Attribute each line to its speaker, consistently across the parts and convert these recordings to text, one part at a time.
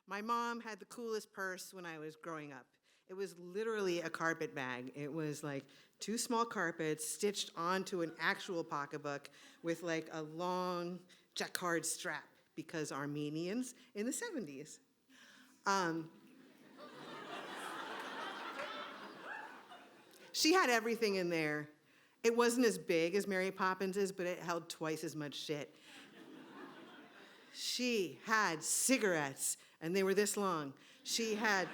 Speaker 1: My mom had the coolest purse when I was growing up. It was literally a carpet bag. It was like 2 small carpets stitched onto an actual pocketbook with like a long jacquard strap, because Armenians in the 70s. She had everything in there. It wasn't as big as Mary Poppins's, but it held twice as much shit. She had cigarettes, and they were this long. She had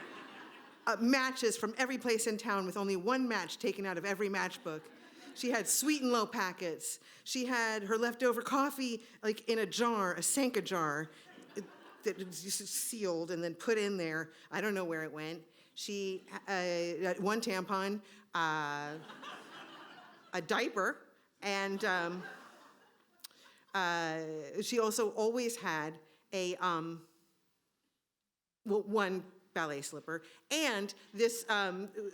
Speaker 1: matches from every place in town with only 1 match taken out of every matchbook. She had sweet and low packets. She had her leftover coffee like in a jar, a Sanka jar, that was sealed and then put in there. I don't know where it went. She had 1 tampon, a diaper, and she also always had a 1 ballet slipper, and this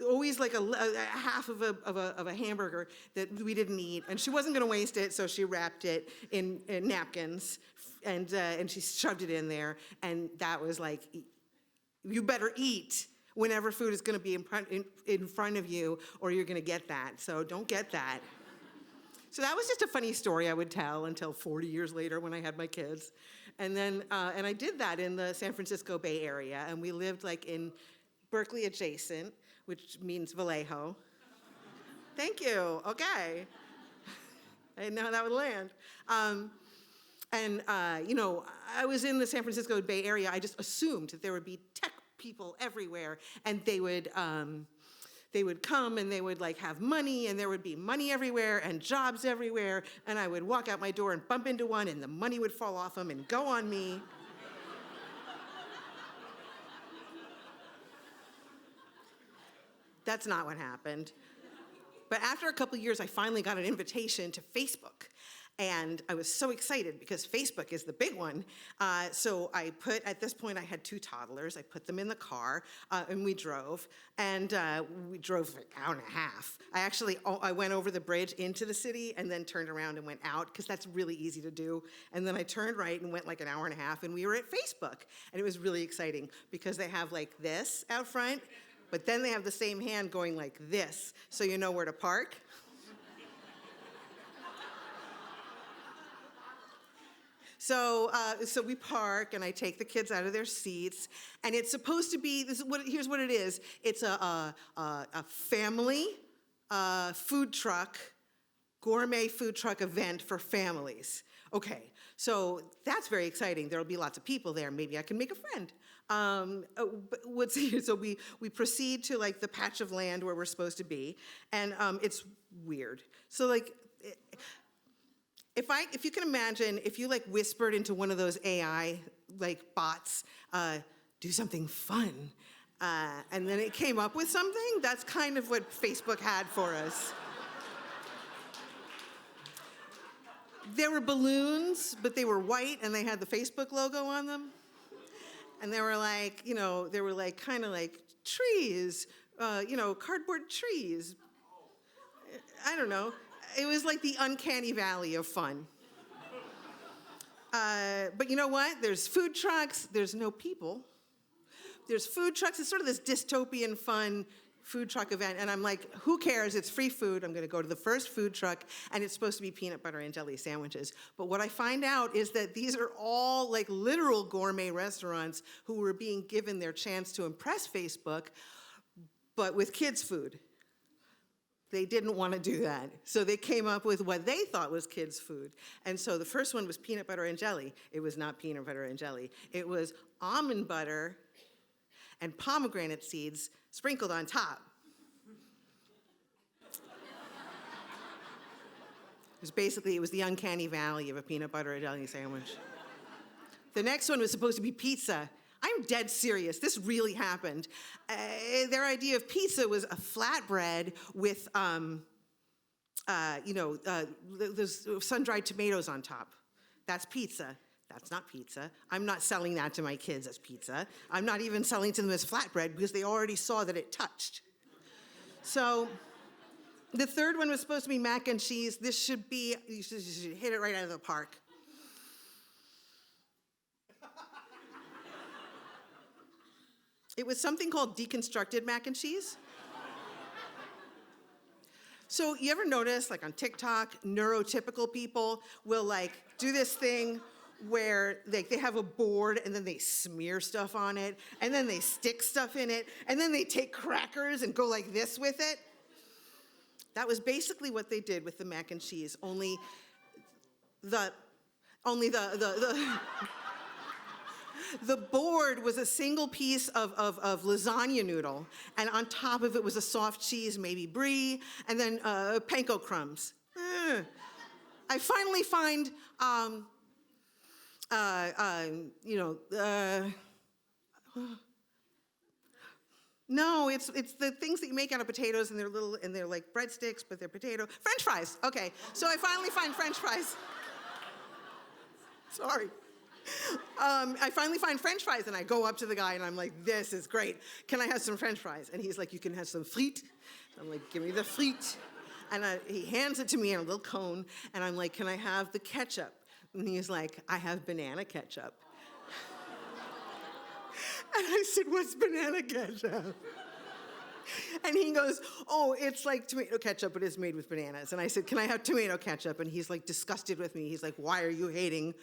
Speaker 1: always like a half of a hamburger that we didn't eat, and she wasn't going to waste it, so she wrapped it in napkins, and she shoved it in there, and that was like, you better eat whenever food is going to be in front of you, or you're going to get that. So don't get that. So that was just a funny story I would tell until 40 years later when I had my kids. And then, and I did that in the San Francisco Bay Area, and we lived like in Berkeley adjacent, which means Vallejo. Thank you, okay. I didn't know how that would land. You know, I was in the San Francisco Bay Area. I just assumed that there would be tech people everywhere, and they would come and they would like have money, and there would be money everywhere and jobs everywhere, and I would walk out my door and bump into one, and the money would fall off them and go on me. That's not what happened. But after a couple years, I finally got an invitation to Facebook. And I was so excited because Facebook is the big one. So at this point I had 2 toddlers. I put them in the car and we drove. And we drove like an hour and a half. I went over the bridge into the city and then turned around and went out, because that's really easy to do. And then I turned right and went like an hour and a half, and we were at Facebook. And it was really exciting because they have like this out front, but then they have the same hand going like this, so you know where to park. So we park, and I take the kids out of their seats, and it's supposed to be, here's what it is. It's a family food truck, gourmet food truck event for families. Okay, so that's very exciting. There'll be lots of people there. Maybe I can make a friend. So we proceed to like the patch of land where we're supposed to be, and it's weird. So like, if you can imagine, if you like whispered into one of those AI like bots, do something fun, and then it came up with something, that's kind of what Facebook had for us. There were balloons, but they were white, and they had the Facebook logo on them. And they were like, you know, they were like kind of like trees, cardboard trees. I don't know. It was like the uncanny valley of fun. But you know what? There's food trucks. There's no people. There's food trucks. It's sort of this dystopian fun food truck event. And I'm like, who cares? It's free food. I'm going to go to the first food truck, and it's supposed to be peanut butter and jelly sandwiches. But what I find out is that these are all like literal gourmet restaurants who were being given their chance to impress Facebook, but with kids' food. They didn't want to do that. So they came up with what they thought was kids' food. And so the first one was peanut butter and jelly. It was not peanut butter and jelly. It was almond butter and pomegranate seeds sprinkled on top. It was the uncanny valley of a peanut butter and jelly sandwich. The next one was supposed to be pizza. I'm dead serious. This really happened. Their idea of pizza was a flatbread with, there's sun-dried tomatoes on top. That's pizza. That's not pizza. I'm not selling that to my kids as pizza. I'm not even selling to them as flatbread because they already saw that it touched. So the third one was supposed to be mac and cheese. You should hit it right out of the park. It was something called deconstructed mac and cheese. So you ever notice, like on TikTok, neurotypical people will like do this thing where they have a board and then they smear stuff on it and then they stick stuff in it and then they take crackers and go like this with it? That was basically what they did with the mac and cheese, only the board was a single piece of lasagna noodle, and on top of it was a soft cheese, maybe brie, and then panko crumbs. I finally find, no, it's the things that you make out of potatoes, and they're like breadsticks, but they're potato. French fries, okay. So I finally find French fries. Sorry. I finally find French fries, and I go up to the guy, and I'm like, this is great. Can I have some French fries? And he's like, you can have some frites. I'm like, give me the frites. And he hands it to me in a little cone, and I'm like, can I have the ketchup? And he's like, I have banana ketchup. And I said, what's banana ketchup? And he goes, oh, it's like tomato ketchup, but it's made with bananas. And I said, can I have tomato ketchup? And he's like disgusted with me. He's like, why are you hating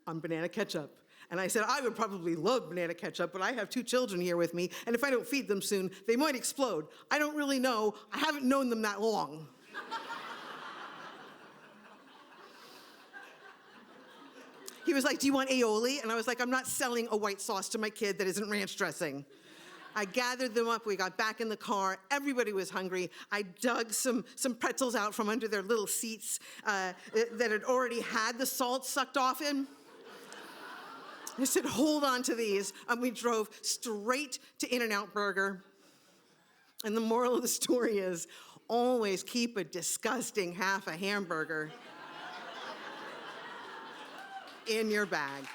Speaker 1: on banana ketchup? And I said, I would probably love banana ketchup, but I have 2 children here with me, and if I don't feed them soon, they might explode. I don't really know. I haven't known them that long. He was like, do you want aioli? And I was like, I'm not selling a white sauce to my kid that isn't ranch dressing. I gathered them up, we got back in the car, everybody was hungry. I dug some pretzels out from under their little seats that had already had the salt sucked off in. I said, hold on to these, and we drove straight to In-N-Out Burger. And the moral of the story is, always keep a disgusting half a hamburger in your bag.